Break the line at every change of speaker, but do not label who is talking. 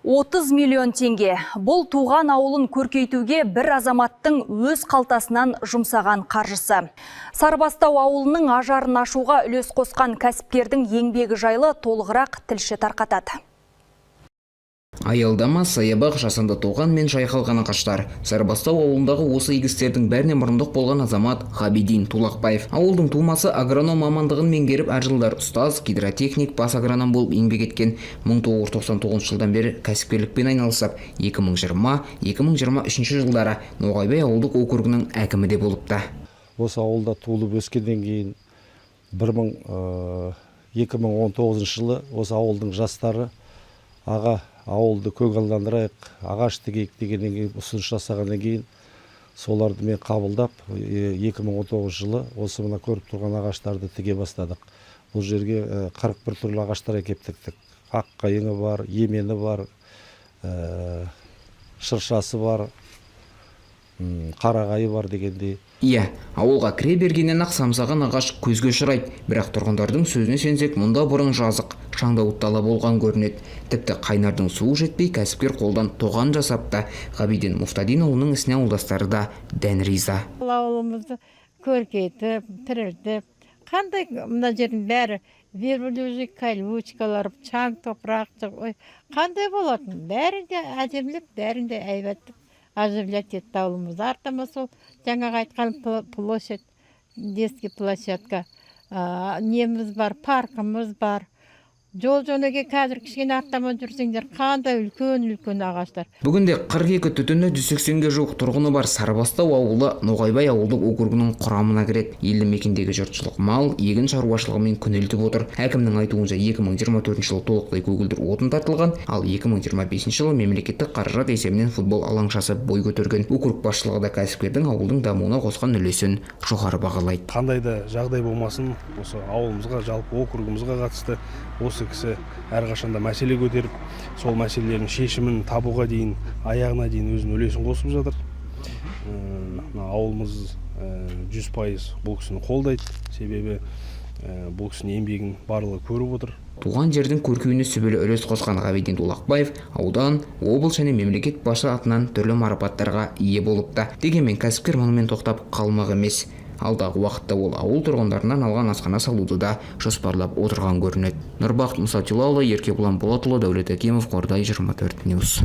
30 миллион теңге. Бұл туған ауылын көркейтуге бір азаматтың өз қалтасынан жұмсаған қаржысы. Сарыбастау ауылының ажарын ашуға үлес қосқан кәсіпкердің еңбегі жайлы толығырақ тілші тарқатады.
Аялдама, саябақ, жасанды тоған мен жайқалған ағаштар. Сарыбастау ауылындағы осы игістердің бәріне мұрындық болған азамат Ғабидин Тулақбаев. Ауылдың тумасы агроном мамандығын меңгеріп, әр жылдар ұстаз, гидротехник, бас агроном болып еңбек еткен. 1999 жылдан бері кәсіпкерлікпен айналысып, 2020-2023 жылдары Ноғайбай ауылдық округінің әкімі де болыпты.
Осы ауылда туылып өскеннен кейін 2019 жылы осы ауылдың жастары аға ауылды көгалдандырайық, ағаш тігейік дегеннен кейін ұсыныс жасағаннан кейін соларды мен қабылдап 2019 жылы осы мына көріп тұрған ағаштарды тіге бастадық. Бұл жерге 41 түрлі ағаштар әкеп тіктік. Ақ қайыңы бар, емені бар, шыршасы бар, қарағайы бар дегендей.
Иә, ауылға кіре бергеннен ақ самсаған ағаш көзге ұшырайды. Бірақ тұрғындардың сөзіне сенсек, мұнда бұрын жазық, шаңдауыт дала болған көрінеді. Тіпті қайнардың суы жетпей, кәсіпкер қолдан тоған жасапты. Ғабиден Муфтадинұлының ісіне ауылдастары да дән риза.
Ауылымызды көркейтіп, тірілтіп, қандай мына жердің бәрі верблюжий колючкалар, чаң топырақ, қандай болатын? Бәрі де әдемілік, бәрін де әйбәттік оживлять етті ауылымызды. Артыма сол жаңағы айтқан площадь, детский площадка, неміз бар, паркымыз бар. Жол жөнеге қазір кішкене аттама жүрсеңдер, қандай үлкен ағаштар.
Бүгінде 42 түтіні 180-ге жуық тұрғыны бар Сарыбастау ауылы Ноғайбай ауылдық округінің құрамына кіреді. Елді мекендегі жұртшылық мал, егін шаруашылығымен күнелтіп отыр. Әкімнің айтуынша 2024 жылы толықтай көгілдір отын тартылған, ал 2025 жылы мемлекеттік қаражат есебінен футбол алаңшасы бой көтерген. Округ басшылығы да кәсіпкердің ауылдың дамуына қосқан үлесін жоғары бағалайды.
Қандай да жағдай болмасын, осы ауылымызға, жалпы округымызға қатысты осы кісі әрқашанда мәселе көтеріп, сол мәселелердің шешімін табуға дейін, аяғына дейін өзінің үлесін қосып жатыр. Ауылымыз 100% бұл кісіні қолдайды, себебі бұл кісінің еңбегін барлығы көріп отыр.
Туған жердің көркеюіне сүбелі үлес қосқан Ғабиден Тулақбаев аудан, облыс және мемлекет басшы атынан түрлі марапаттарға ие болыпты. Дегенмен кәсіпкер мұнымен тоқтап қалмақ емес. Алдағы уақытта ол ауыл тұрғындарынан алған асхана салуды да жоспарлап отырған көрінеді. Нұрбақыт Мұсатилаұлы, Еркебұлан Болатұлы, Дәулет Әкемов, Қордай 24 Ньюс.